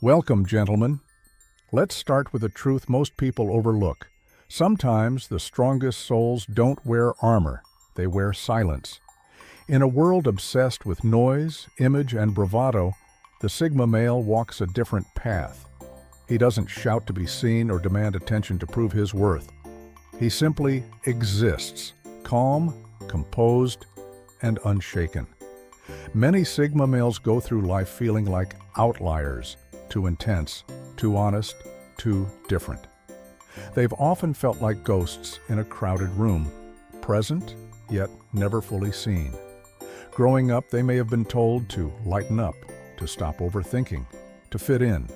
Welcome, gentlemen. Let's start with a truth most people overlook. Sometimes the strongest souls don't wear armor, they wear silence. In a world obsessed with noise, image, and bravado, the Sigma male walks a different path. He doesn't shout to be seen or demand attention to prove his worth. He simply exists, calm, composed, and unshaken. Many Sigma males go through life feeling like outliers, too intense, too honest, too different. They've often felt like ghosts in a crowded room, present, yet never fully seen. Growing up, they may have been told to lighten up, to stop overthinking, to fit in.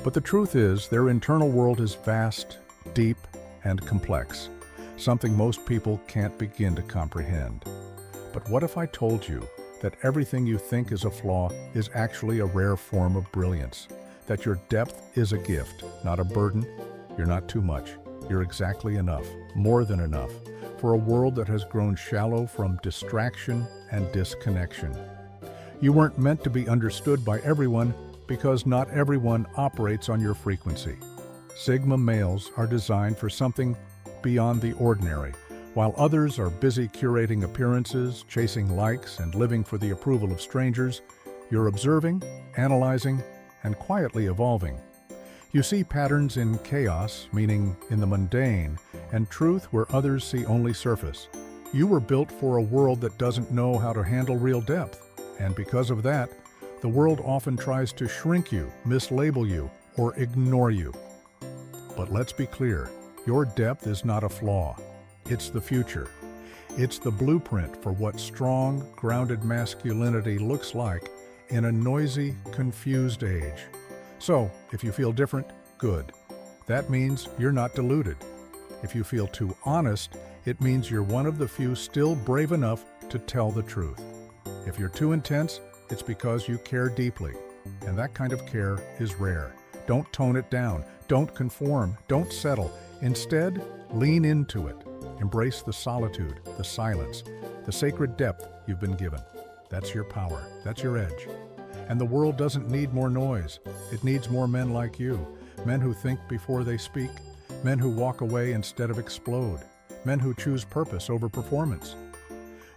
But the truth is, their internal world is vast, deep, and complex, something most people can't begin to comprehend. But what if I told you that everything you think is a flaw is actually a rare form of brilliance? That your depth is a gift, not a burden? You're not too much. You're exactly enough, more than enough, for a world that has grown shallow from distraction and disconnection. You weren't meant to be understood by everyone because not everyone operates on your frequency. Sigma males are designed for something beyond the ordinary. While others are busy curating appearances, chasing likes, and living for the approval of strangers, you're observing, analyzing, and quietly evolving. You see patterns in chaos, meaning in the mundane, and truth where others see only surface. You were built for a world that doesn't know how to handle real depth, and because of that, the world often tries to shrink you, mislabel you, or ignore you. But let's be clear, your depth is not a flaw. It's the future. It's the blueprint for what strong, grounded masculinity looks like in a noisy, confused age. So, if you feel different, good. That means you're not deluded. If you feel too honest, it means you're one of the few still brave enough to tell the truth. If you're too intense, it's because you care deeply, and that kind of care is rare. Don't tone it down. Don't conform. Don't settle. Instead, lean into it. Embrace the solitude, the silence, the sacred depth you've been given. That's your power. That's your edge. And the world doesn't need more noise. It needs more men like you. Men who think before they speak. Men who walk away instead of explode. Men who choose purpose over performance.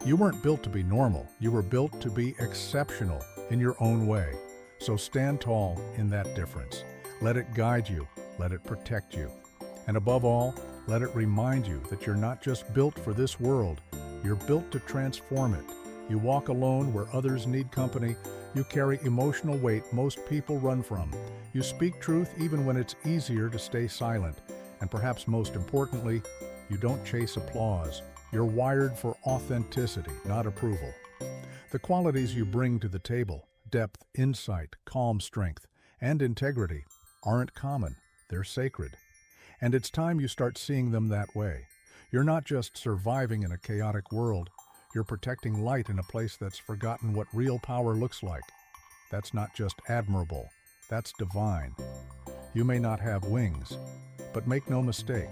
You weren't built to be normal. You were built to be exceptional in your own way. So stand tall in that difference. Let it guide you. Let it protect you. And above all, let it remind you that you're not just built for this world. You're built to transform it. You walk alone where others need company. You carry emotional weight most people run from. You speak truth even when it's easier to stay silent. And perhaps most importantly, you don't chase applause. You're wired for authenticity, not approval. The qualities you bring to the table, depth, insight, calm strength, and integrity, aren't common. They're sacred. And it's time you start seeing them that way. You're not just surviving in a chaotic world. You're protecting light in a place that's forgotten what real power looks like. That's not just admirable. That's divine. You may not have wings, but make no mistake.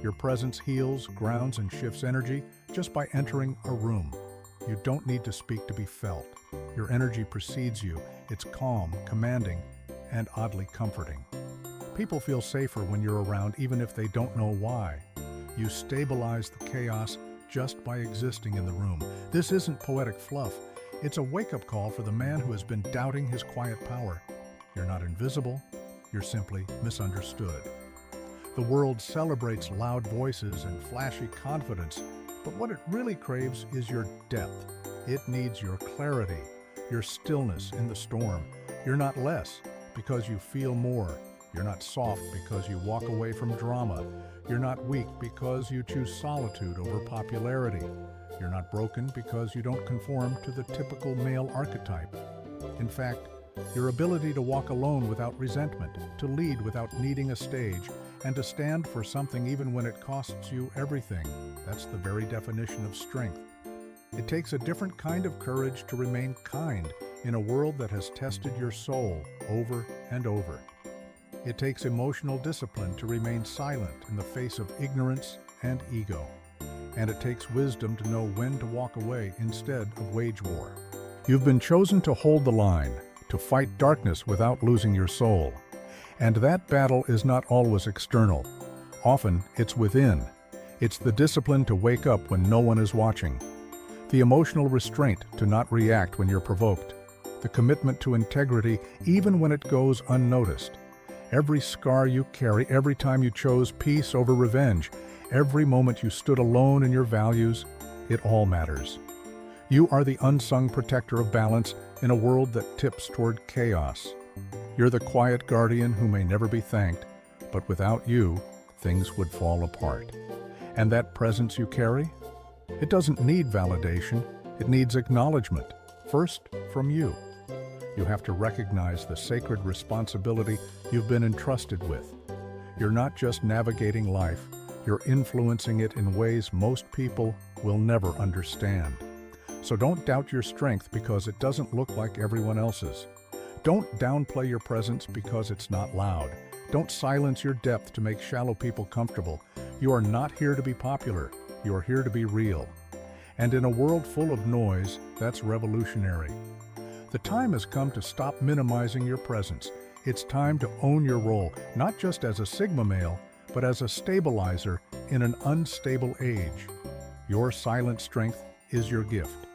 Your presence heals, grounds, and shifts energy just by entering a room. You don't need to speak to be felt. Your energy precedes you. It's calm, commanding, and oddly comforting. People feel safer when you're around even if they don't know why. You stabilize the chaos just by existing in the room. This isn't poetic fluff. It's a wake-up call for the man who has been doubting his quiet power. You're not invisible. You're simply misunderstood. The world celebrates loud voices and flashy confidence, but what it really craves is your depth. It needs your clarity, your stillness in the storm. You're not less because you feel more. You're not soft because you walk away from drama. You're not weak because you choose solitude over popularity. You're not broken because you don't conform to the typical male archetype. In fact, your ability to walk alone without resentment, to lead without needing a stage, and to stand for something even when it costs you everything, that's the very definition of strength. It takes a different kind of courage to remain kind in a world that has tested your soul over and over. It takes emotional discipline to remain silent in the face of ignorance and ego. And it takes wisdom to know when to walk away instead of wage war. You've been chosen to hold the line, to fight darkness without losing your soul. And that battle is not always external. Often, it's within. It's the discipline to wake up when no one is watching, the emotional restraint to not react when you're provoked, the commitment to integrity even when it goes unnoticed. Every scar you carry, every time you chose peace over revenge, every moment you stood alone in your values, it all matters. You are the unsung protector of balance in a world that tips toward chaos. You're the quiet guardian who may never be thanked, but without you, things would fall apart. And that presence you carry? It doesn't need validation, it needs acknowledgement, first from you. You have to recognize the sacred responsibility you've been entrusted with. You're not just navigating life, you're influencing it in ways most people will never understand. So don't doubt your strength because it doesn't look like everyone else's. Don't downplay your presence because it's not loud. Don't silence your depth to make shallow people comfortable. You are not here to be popular. You are here to be real. And in a world full of noise, that's revolutionary. The time has come to stop minimizing your presence. It's time to own your role, not just as a Sigma male, but as a stabilizer in an unstable age. Your silent strength is your gift.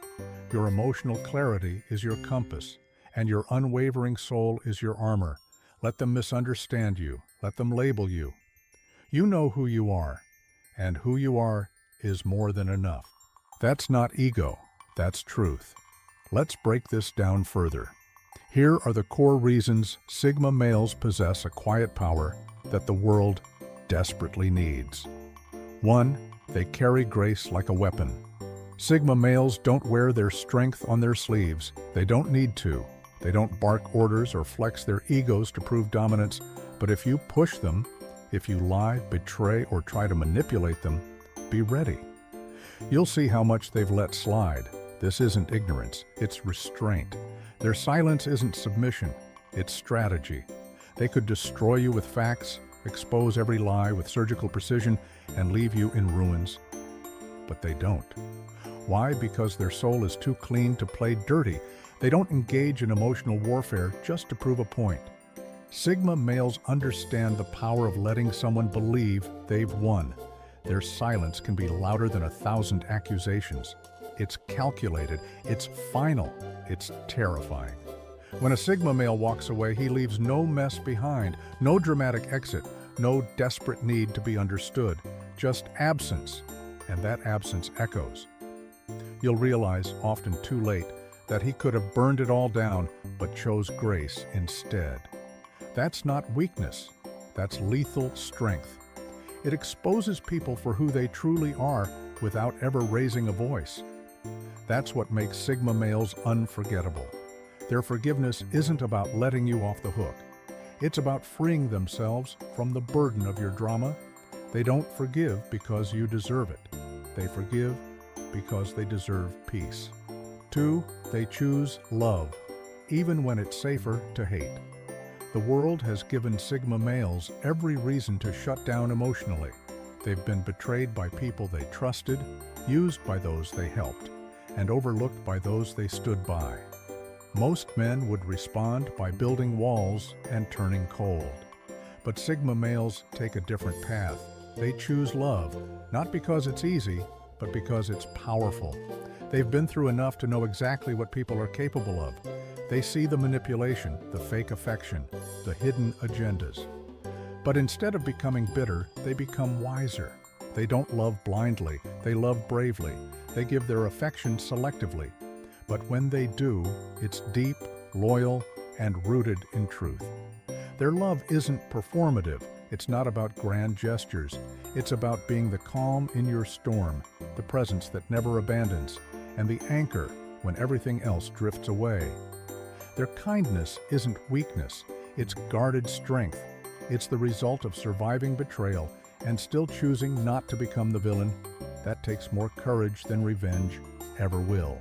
Your emotional clarity is your compass, and your unwavering soul is your armor. Let them misunderstand you. Let them label you. You know who you are, and who you are is more than enough. That's not ego, that's truth. Let's break this down further. Here are the core reasons Sigma males possess a quiet power that the world desperately needs. 1. They carry grace like a weapon. Sigma males don't wear their strength on their sleeves. They don't need to. They don't bark orders or flex their egos to prove dominance, but if you push them, if you lie, betray, or try to manipulate them, be ready. You'll see how much they've let slide. This isn't ignorance, it's restraint. Their silence isn't submission, it's strategy. They could destroy you with facts, expose every lie with surgical precision, and leave you in ruins. But they don't. Why? Because their soul is too clean to play dirty. They don't engage in emotional warfare just to prove a point. Sigma males understand the power of letting someone believe they've won. Their silence can be louder than 1,000 accusations. It's calculated, it's final, it's terrifying. When a Sigma male walks away, he leaves no mess behind, no dramatic exit, no desperate need to be understood, just absence, and that absence echoes. You'll realize, often too late, that he could have burned it all down, but chose grace instead. That's not weakness, that's lethal strength. It exposes people for who they truly are without ever raising a voice. That's what makes Sigma males unforgettable. Their forgiveness isn't about letting you off the hook. It's about freeing themselves from the burden of your drama. They don't forgive because you deserve it. They forgive because they deserve peace. 2, they choose love, even when it's safer to hate. The world has given Sigma males every reason to shut down emotionally. They've been betrayed by people they trusted, used by those they helped, and overlooked by those they stood by. Most men would respond by building walls and turning cold. But Sigma males take a different path. They choose love, not because it's easy, but because it's powerful. They've been through enough to know exactly what people are capable of. They see the manipulation, the fake affection, the hidden agendas. But instead of becoming bitter, they become wiser. They don't love blindly, they love bravely. They give their affection selectively. But when they do, it's deep, loyal, and rooted in truth. Their love isn't performative. It's not about grand gestures. It's about being the calm in your storm, the presence that never abandons, and the anchor when everything else drifts away. Their kindness isn't weakness. It's guarded strength. It's the result of surviving betrayal and still choosing not to become the villain. That takes more courage than revenge ever will.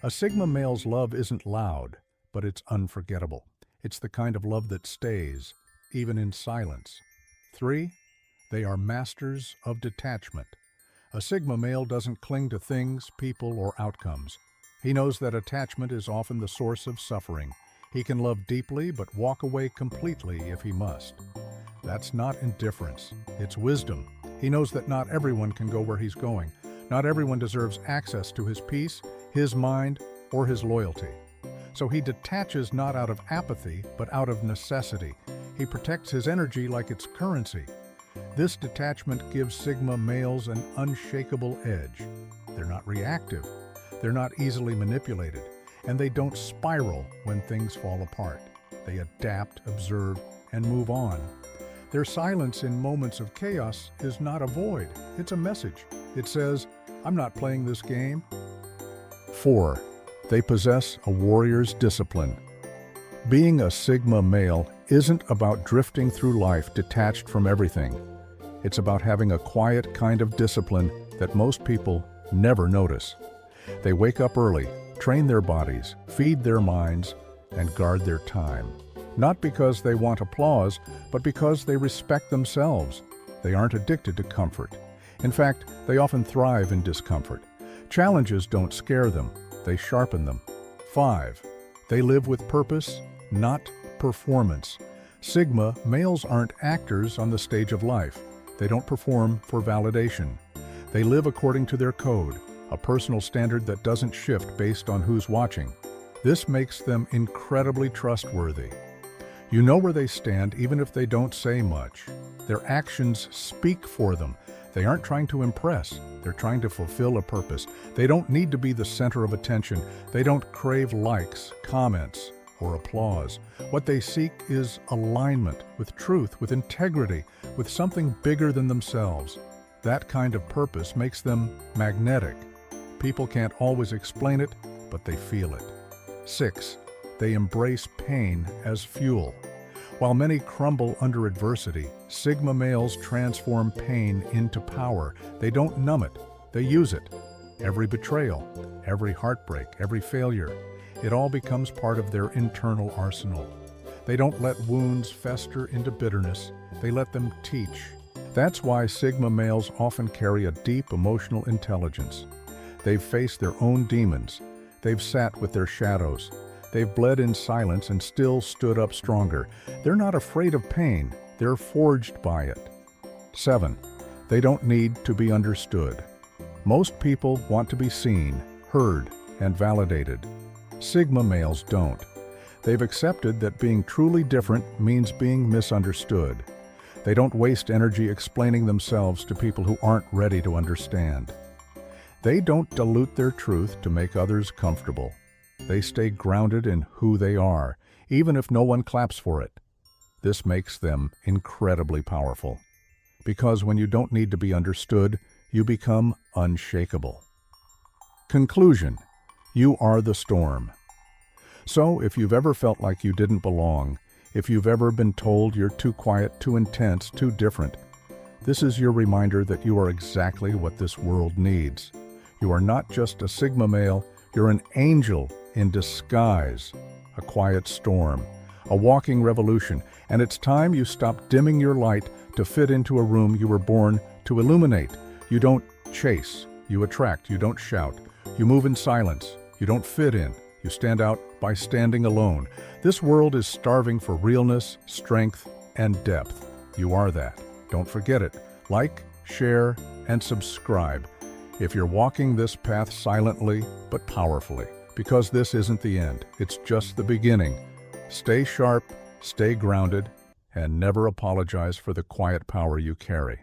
A Sigma male's love isn't loud, but it's unforgettable. It's the kind of love that stays, even in silence. 3, they are masters of detachment. A Sigma male doesn't cling to things, people, or outcomes. He knows that attachment is often the source of suffering. He can love deeply but walk away completely if he must. That's not indifference, it's wisdom. He knows that not everyone can go where he's going. Not everyone deserves access to his peace, his mind, or his loyalty. So he detaches not out of apathy, but out of necessity. He protects his energy like it's currency. This detachment gives Sigma males an unshakable edge. They're not reactive, they're not easily manipulated, and they don't spiral when things fall apart. They adapt, observe, and move on. Their silence in moments of chaos is not a void, it's a message. It says, "I'm not playing this game." 4. They possess a warrior's discipline. Being a Sigma male isn't about drifting through life detached from everything. It's about having a quiet kind of discipline that most people never notice. They wake up early, train their bodies, feed their minds, and guard their time. Not because they want applause, but because they respect themselves. They aren't addicted to comfort. In fact, they often thrive in discomfort. Challenges don't scare them, they sharpen them. 5. They live with purpose, not performance. Sigma males aren't actors on the stage of life. They don't perform for validation. They live according to their code, a personal standard that doesn't shift based on who's watching. This makes them incredibly trustworthy. You know where they stand even if they don't say much. Their actions speak for them. They aren't trying to impress, they're trying to fulfill a purpose. They don't need to be the center of attention. They don't crave likes, comments, or applause. What they seek is alignment with truth, with integrity, with something bigger than themselves. That kind of purpose makes them magnetic. People can't always explain it, but they feel it. 6. They embrace pain as fuel. While many crumble under adversity, Sigma males transform pain into power. They don't numb it, they use it. Every betrayal, every heartbreak, every failure, it all becomes part of their internal arsenal. They don't let wounds fester into bitterness, they let them teach. That's why Sigma males often carry a deep emotional intelligence. They've faced their own demons, they've sat with their shadows, they've bled in silence and still stood up stronger. They're not afraid of pain, they're forged by it. 7. They don't need to be understood. Most people want to be seen, heard, and validated. Sigma males don't. They've accepted that being truly different means being misunderstood. They don't waste energy explaining themselves to people who aren't ready to understand. They don't dilute their truth to make others comfortable. They stay grounded in who they are, even if no one claps for it. This makes them incredibly powerful. Because when you don't need to be understood, you become unshakable. Conclusion: you are the storm. So, if you've ever felt like you didn't belong, if you've ever been told you're too quiet, too intense, too different, this is your reminder that you are exactly what this world needs. You are not just a Sigma male, you're an angel in disguise, a quiet storm, a walking revolution, and it's time you stop dimming your light to fit into a room you were born to illuminate. You don't chase, you attract, you don't shout, you move in silence, you don't fit in, you stand out by standing alone. This world is starving for realness, strength, and depth. You are that. Don't forget it. Like, share, and subscribe if you're walking this path silently but powerfully, because this isn't the end, it's just the beginning. Stay sharp, stay grounded, and never apologize for the quiet power you carry.